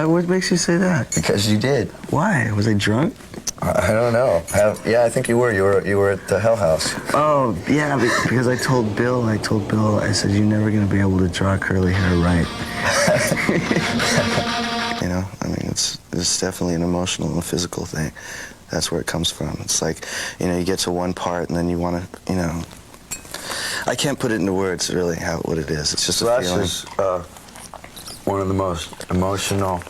What makes you say that? Because you did. Why? Was I drunk? I don't know. Yeah, I think you were. You were at the Hell House. Oh, yeah, because I told Bill, I said, you're never going to be able to draw curly hair right. You know, I mean, it's definitely an emotional and physical thing. That's where it comes from. It's like, you know, you get to one part and then you want to, you know, I can't put it into words, really, what it is. It's just a feeling. Slash is one of the most emotional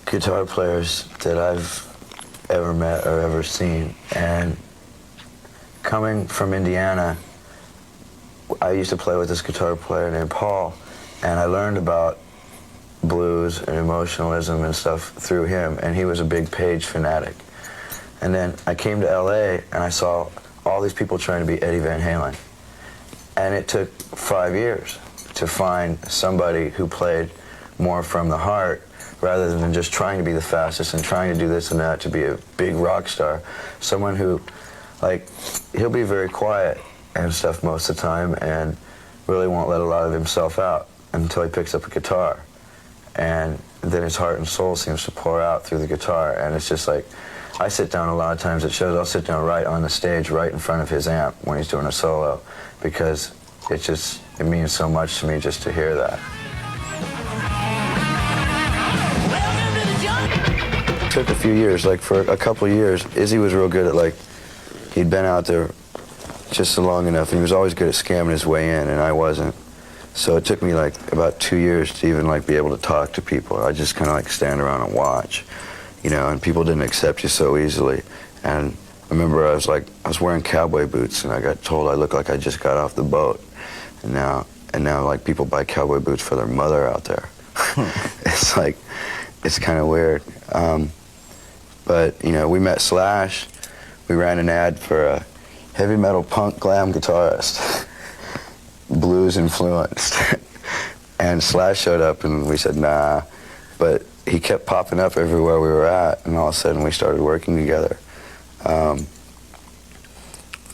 guitar players that I've ever met or ever seen. And coming from Indiana, I used to play with this guitar player named Paul, and I learned about blues and emotionalism and stuff through him, and he was a big Page fanatic. And then I came to LA and I saw all these people trying to be Eddie Van Halen. And it took 5 years to find somebody who played more from the heart rather than just trying to be the fastest and trying to do this and that to be a big rock star. Someone who, like, he'll be very quiet and stuff most of the time and really won't let a lot of himself out until he picks up a guitar. And then his heart and soul seems to pour out through the guitar. And it's just like, I sit down a lot of times at shows, I'll sit down right on the stage, right in front of his amp when he's doing a solo, because it means so much to me just to hear that. It took a few years, like for a couple of years, Izzy was real good at, like, he'd been out there just long enough, and he was always good at scamming his way in, and I wasn't. So it took me like about 2 years to even like be able to talk to people. I just kind of like stand around and watch, you know, and people didn't accept you so easily. And I remember I was wearing cowboy boots, and I got told I looked like I just got off the boat. And now like people buy cowboy boots for their mother out there. It's like, it's kind of weird. But you know, we met Slash. We ran an ad for a heavy metal punk glam guitarist, blues influenced. And Slash showed up and we said, nah. But he kept popping up everywhere we were at, and all of a sudden we started working together.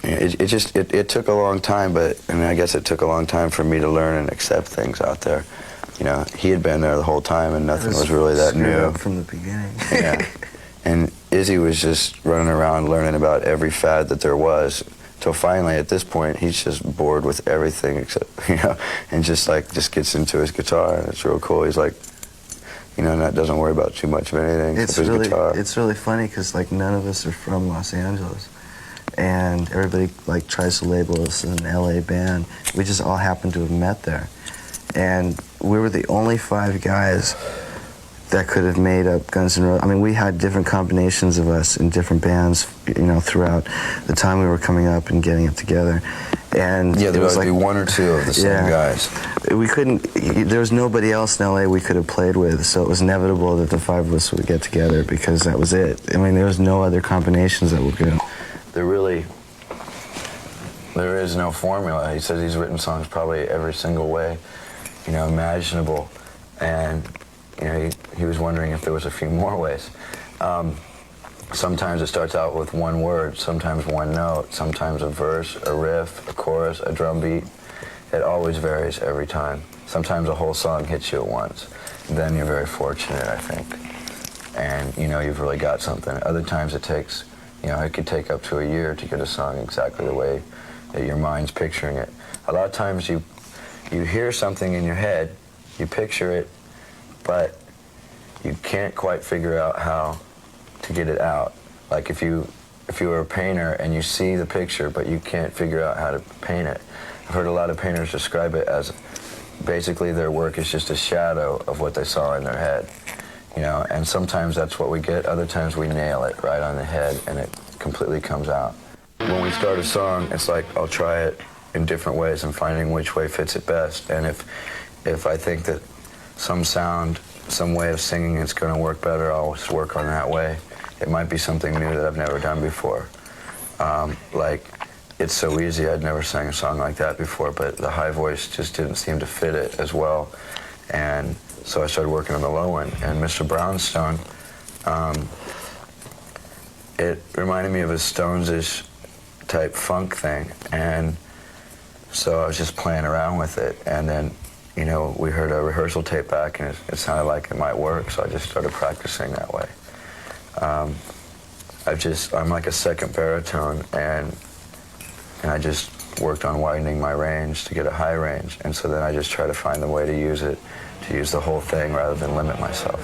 It took a long time, but I mean, I guess it took a long time for me to learn and accept things out there. You know, he had been there the whole time and nothing was really that new. From the beginning. Yeah. And Izzy was just running around learning about every fad that there was, till finally at this point he's just bored with everything except, you know, and just gets into his guitar, and it's real cool. He's like, you know, doesn't worry about too much of anything except his guitar. It's really funny because like none of us are from Los Angeles, and everybody like tries to label us an LA band. We just all happen to have met there, and we were the only 5 guys that could have made up Guns N' Roses. I mean, we had different combinations of us in different bands, you know, throughout the time we were coming up and getting it together. And yeah, there was like be 1 or 2 of the same guys. We couldn't. There was nobody else in LA we could have played with, so it was inevitable that the 5 of us would get together because that was it. I mean, there was no other combinations that were good. There is no formula. He says he's written songs probably every single way, you know, imaginable, and you know, he was wondering if there was a few more ways. Sometimes it starts out with 1 word, sometimes 1 note, sometimes a verse, a riff, a chorus, a drum beat. It always varies every time. Sometimes a whole song hits you at once. Then you're very fortunate, I think. And, you know, you've really got something. Other times it takes, you know, it could take up to a year to get a song exactly the way that your mind's picturing it. A lot of times you hear something in your head, you picture it, but you can't quite figure out how to get it out. Like if you were a painter and you see the picture but you can't figure out how to paint it. I've heard a lot of painters describe it as basically their work is just a shadow of what they saw in their head. You know, and sometimes that's what we get, other times we nail it right on the head and it completely comes out. When we start a song, it's like I'll try it in different ways and finding which way fits it best. And if I think that some sound, some way of singing is going to work better, I'll just work on that way. It might be something new that I've never done before. Like, It's So Easy, I'd never sang a song like that before, but the high voice just didn't seem to fit it as well. And so I started working on the low one. And Mr. Brownstone, it reminded me of a Stones-ish type funk thing. And so I was just playing around with it. And then you know, we heard a rehearsal tape back and it sounded like it might work, so I just started practicing that way. I'm like a second baritone, and I just worked on widening my range to get a high range, and so then I just try to find the way to use the whole thing rather than limit myself.